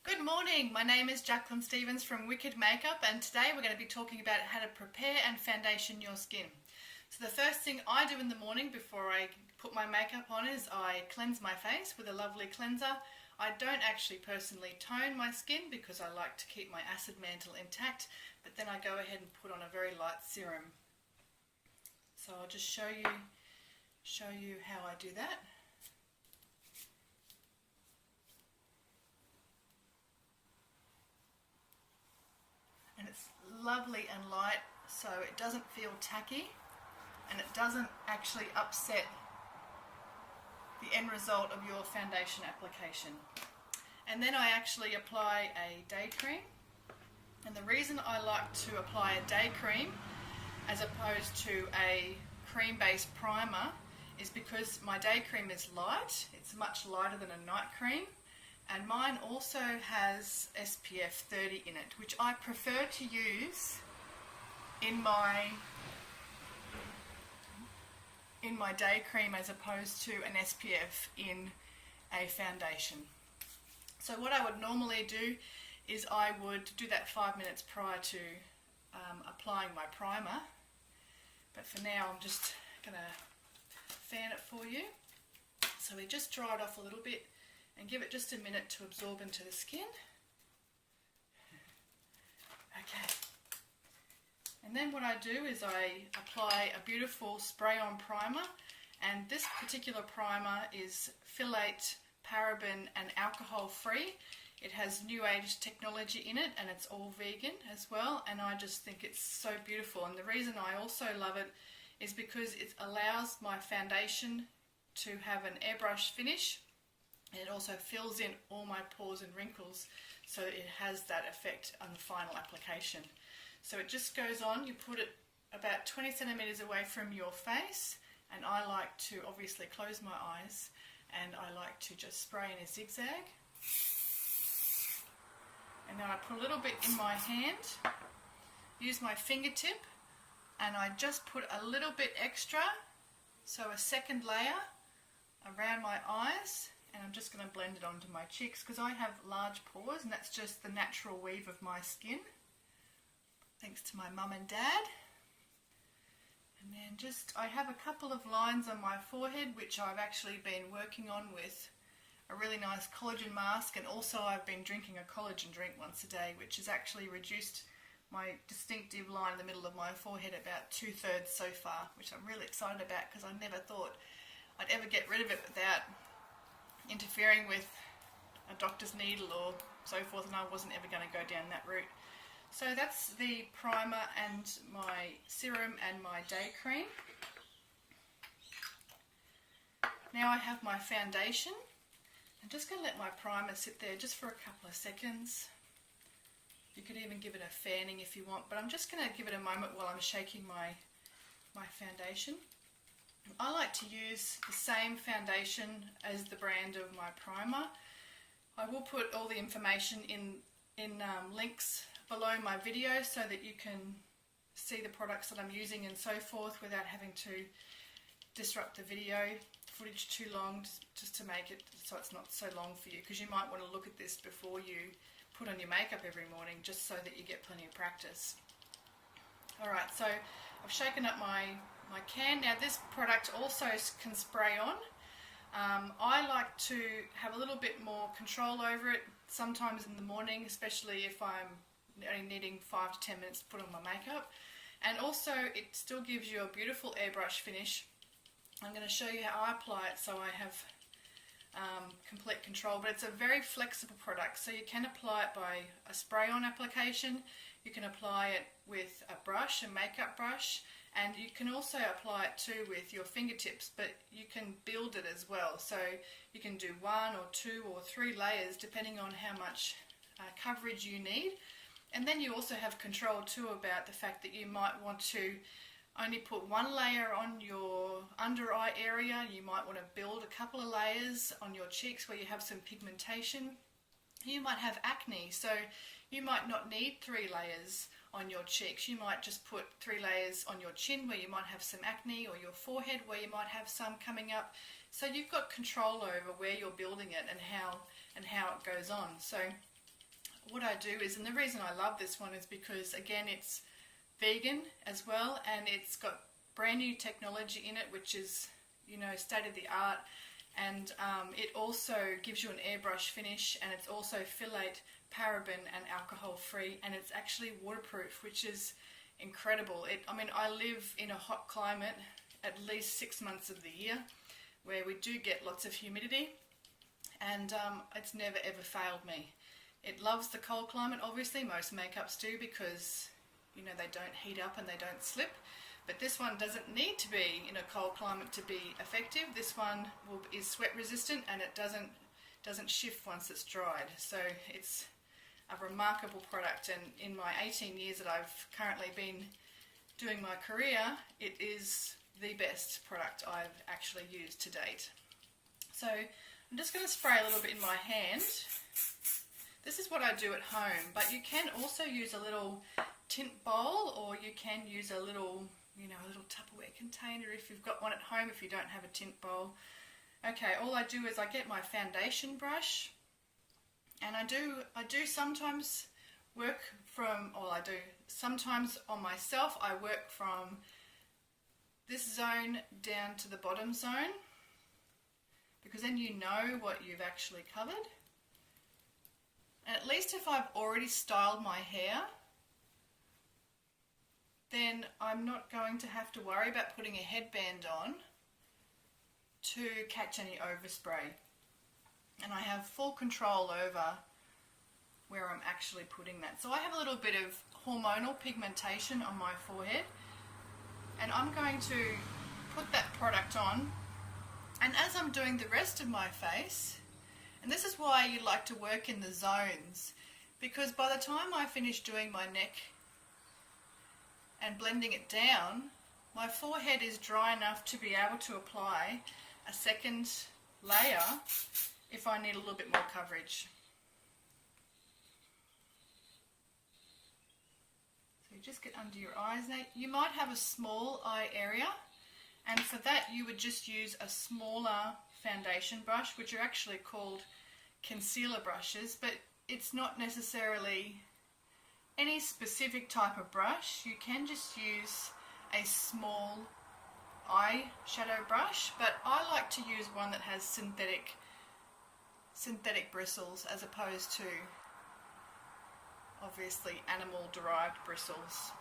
Good morning, my name is Jacqueline Stevens from Wicked Makeup, and today we're going to be talking about how to prepare and foundation your skin. So the first thing I do in the morning before I put my makeup on is I cleanse my face with a lovely cleanser. I don't actually personally tone my skin because I like to keep my acid mantle intact, but then I go ahead and put on a very light serum. So I'll just show you how I do that. And it's lovely and light, so it doesn't feel tacky and it doesn't actually upset the end result of your foundation application. And then I actually apply a day cream, and the reason I like to apply a day cream as opposed to a cream-based primer is because my day cream is light. It's much lighter than a night cream. And mine also has SPF 30 in it, which I prefer to use in my day cream as opposed to an SPF in a foundation. So what I would normally do is I would do that 5 minutes prior to applying my primer. But for now I'm just going to fan it for you. So we just dry it off a little bit and give it just a minute to absorb into the skin. Okay. And then what I do is I apply a beautiful spray-on primer, and this particular primer is phthalate, paraben and alcohol free. It has new age technology in it, and it's all vegan as well, and I just think it's so beautiful. And the reason I also love it is because it allows my foundation to have an airbrush finish. It also fills in all my pores and wrinkles, so it has that effect on the final application. So it just goes on. You put it about 20 centimeters away from your face, and I like to obviously close my eyes, and I like to just spray in a zigzag. And then I put a little bit in my hand, use my fingertip, and I just put a little bit extra, so a second layer around my eyes. And I'm just going to blend it onto my cheeks because I have large pores, and that's just the natural weave of my skin, thanks to my mum and dad. And then I have a couple of lines on my forehead which I've actually been working on with a really nice collagen mask, and also I've been drinking a collagen drink once a day, which has actually reduced my distinctive line in the middle of my forehead about 2/3 so far, which I'm really excited about because I never thought I'd ever get rid of it without interfering with a doctor's needle or so forth, and I wasn't ever going to go down that route. So that's the primer and my serum and my day cream. Now I have my foundation. I'm just going to let my primer sit there just for a couple of seconds. You could even give it a fanning if you want, but I'm just going to give it a moment while I'm shaking my foundation. I like to use the same foundation as the brand of my primer. I will put all the information in links below my video so that you can see the products that I'm using and so forth without having to disrupt the video footage too long, just to make it so it's not so long for you, because you might want to look at this before you put on your makeup every morning, just so that you get plenty of practice. Alright, so I've shaken up my can. Now this product also can spray on. I like to have a little bit more control over it sometimes in the morning, especially if I'm only needing 5 to 10 minutes to put on my makeup. And also it still gives you a beautiful airbrush finish. I'm going to show you how I apply it so I have complete control, but it's a very flexible product, so you can apply it by a spray-on application, you can apply it with a brush, a makeup brush, and you can also apply it too with your fingertips, but you can build it as well. So you can do 1 or 2 or 3 layers depending on how much coverage you need. And then you also have control too about the fact that you might want to only put 1 layer on your under eye area. You might want to build a couple of layers on your cheeks where you have some pigmentation. You might have acne, so you might not need 3 layers on your cheeks. You might just put 3 layers on your chin where you might have some acne, or your forehead where you might have some coming up. So you've got control over where you're building it and how it goes on. So what I do is, and the reason I love this one is because, again, it's vegan as well, and it's got brand new technology in it, which is, you know, state of the art. And it also gives you an airbrush finish, and it's also phthalate, paraben and alcohol free, and it's actually waterproof, which is incredible. I mean, I live in a hot climate at least 6 months of the year where we do get lots of humidity, and it's never ever failed me. It loves the cold climate, obviously. Most makeups do, because, you know, they don't heat up and they don't slip. But this one doesn't need to be in a cold climate to be effective. This one is sweat resistant, and it doesn't shift once it's dried. So it's a remarkable product, and in my 18 years that I've currently been doing my career, it is the best product I've actually used to date. So I'm just going to spray a little bit in my hand. This is what I do at home, but you can also use a little tint bowl, or you can use a little, you know, a little Tupperware container if you've got one at home, if you don't have a tint bowl. Okay, all I do is I get my foundation brush, and I do sometimes work from, sometimes on myself, I work from this zone down to the bottom zone, because then you know what you've actually covered. And at least if I've already styled my hair, then I'm not going to have to worry about putting a headband on to catch any overspray. And I have full control over where I'm actually putting that. So I have a little bit of hormonal pigmentation on my forehead, and I'm going to put that product on. And as I'm doing the rest of my face, and this is why you like to work in the zones, because by the time I finish doing my neck and blending it down, my forehead is dry enough to be able to apply a second layer if I need a little bit more coverage. So you just get under your eyes. Now you might have a small eye area, and for that you would just use a smaller foundation brush, which are actually called concealer brushes, but it's not necessarily any specific type of brush. You can just use a small eyeshadow brush, but I like to use one that has synthetic bristles as opposed to, obviously, animal derived bristles.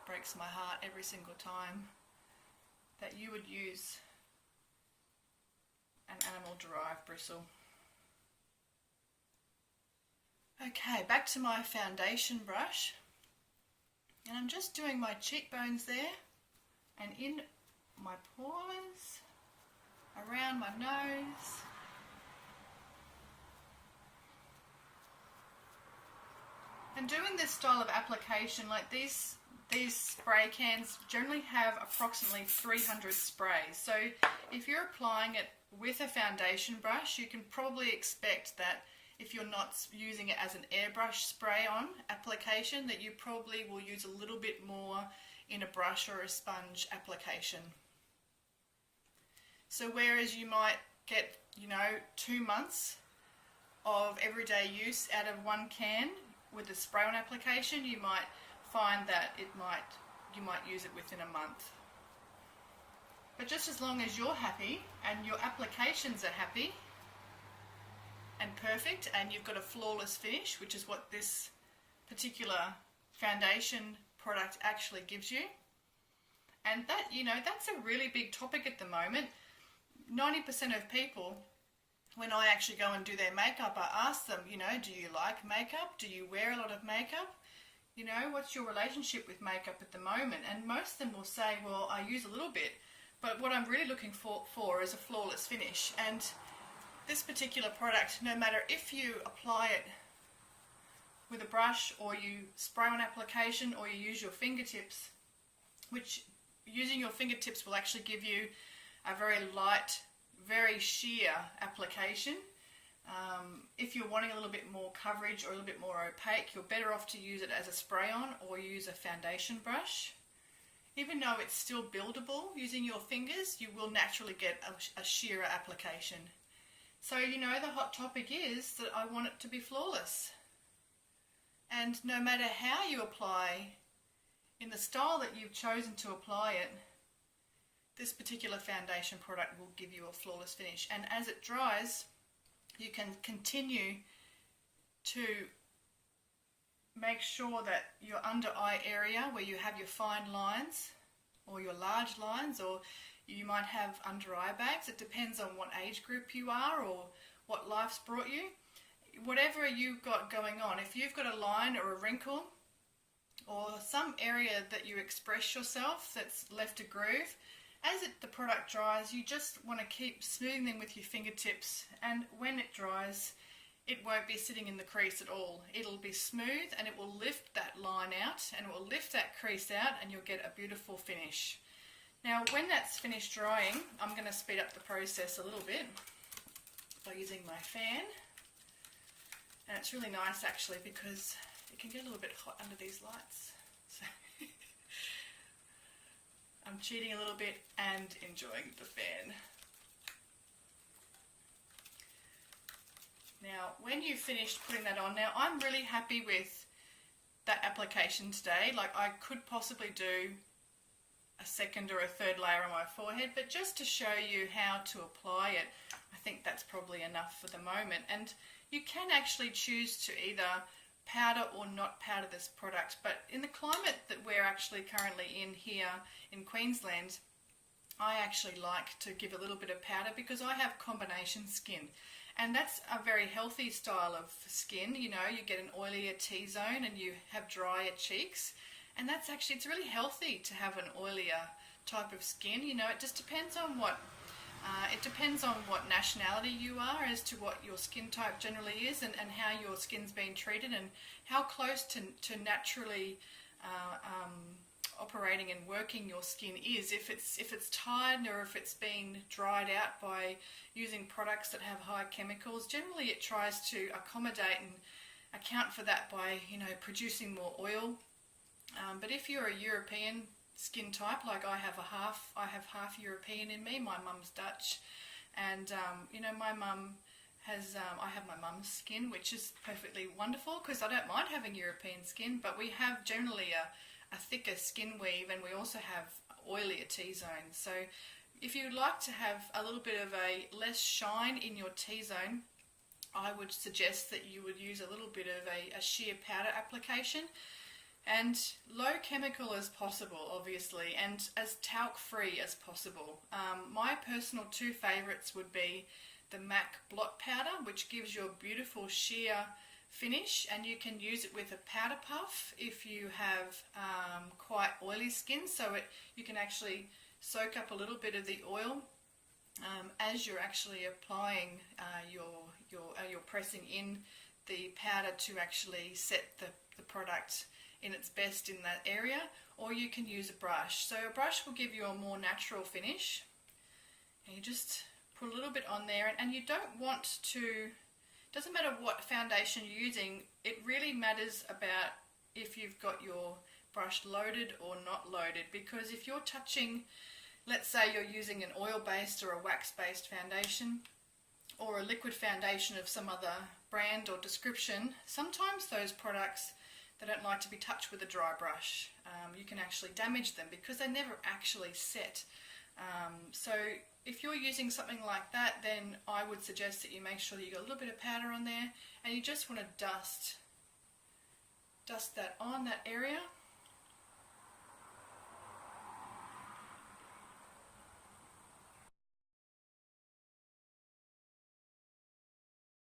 Breaks my heart every single time that you would use an animal derived bristle. Okay, back to my foundation brush, and I'm just doing my cheekbones there, and in my pores, around my nose, and doing this style of application, like these spray cans generally have approximately 300 sprays. So if you're applying it with a foundation brush, you can probably expect that if you're not using it as an airbrush spray on application, that you probably will use a little bit more in a brush or a sponge application. So whereas you might get, 2 months of everyday use out of one can with a spray on application, you might find that you might use it within a month. But just as long as you're happy and your applications are happy and perfect, and you've got a flawless finish, which is what this particular foundation product actually gives you. And that, that's a really big topic at the moment. 90% of people, when I actually go and do their makeup, I ask them, do you like makeup? Do you wear a lot of makeup? What's your relationship with makeup at the moment? And most of them will say, well, I use a little bit, but what I'm really looking for is a flawless finish. And this particular product, no matter if you apply it with a brush or you spray on application or you use your fingertips, which using your fingertips will actually give you a very light, very sheer application. If you're wanting a little bit more coverage or a little bit more opaque, you're better off to use it as a spray on or use a foundation brush. Even though it's still buildable using your fingers, you will naturally get a sheerer application. So you know the hot topic is that I want it to be flawless. And no matter how you apply, in the style that you've chosen to apply it, this particular foundation product will give you a flawless finish. And as it dries, you can continue to make sure that your under eye area where you have your fine lines or your large lines, or you might have under eye bags, it depends on what age group you are or what life's brought you. Whatever you've got going on, if you've got a line or a wrinkle or some area that you express yourself that's left a groove, as the product dries, you just want to keep smoothing them with your fingertips, and when it dries, it won't be sitting in the crease at all. It'll be smooth and it will lift that line out and it will lift that crease out, and you'll get a beautiful finish. Now when that's finished drying, I'm going to speed up the process a little bit by using my fan. And it's really nice actually because it can get a little bit hot under these lights. So I'm cheating a little bit and enjoying the fan. Now, when you've finished putting that on, now I'm really happy with that application today. Like, I could possibly do a second or a third layer on my forehead, but just to show you how to apply it, I think that's probably enough for the moment. And you can actually choose to either powder or not powder this product, but in the climate that we're actually currently in here in Queensland, I actually like to give a little bit of powder because I have combination skin. And that's a very healthy style of skin. You know, you get an oilier T-zone and you have drier cheeks. And that's actually, it's really healthy to have an oilier type of skin. You know, it just depends on what, nationality you are as to what your skin type generally is, and how your skin's been treated and how close to naturally operating and working your skin is. If it's tired or if it's been dried out by using products that have high chemicals, generally it tries to accommodate and account for that by, you know, producing more oil. But if you're a European skin type, like I have half European in me. My mum's Dutch, and you know, my mum has I have my mum's skin, which is perfectly wonderful because I don't mind having European skin, but we have generally a thicker skin weave, and we also have oilier T-zone. So if you'd like to have a little bit of a less shine in your T-zone, I would suggest that you would use a little bit of a sheer powder application, and low chemical as possible, obviously, and as talc free as possible. My personal two favourites would be the MAC blot powder, which gives you a beautiful sheer finish, and you can use it with a powder puff if you have quite oily skin, so you can actually soak up a little bit of the oil as you're actually applying you're pressing in the powder to actually set the product in its best in that area. Or you can use a brush. So a brush will give you a more natural finish, and you just put a little bit on there, and you don't want to, doesn't matter what foundation you're using, it really matters about if you've got your brush loaded or not loaded, because if you're touching, let's say you're using an oil-based or a wax-based foundation or a liquid foundation of some other brand or description, sometimes those products, they don't like to be touched with a dry brush. You can actually damage them because they never actually set. So if you're using something like that, then I would suggest that you make sure that you got a little bit of powder on there, and you just want to dust that on that area.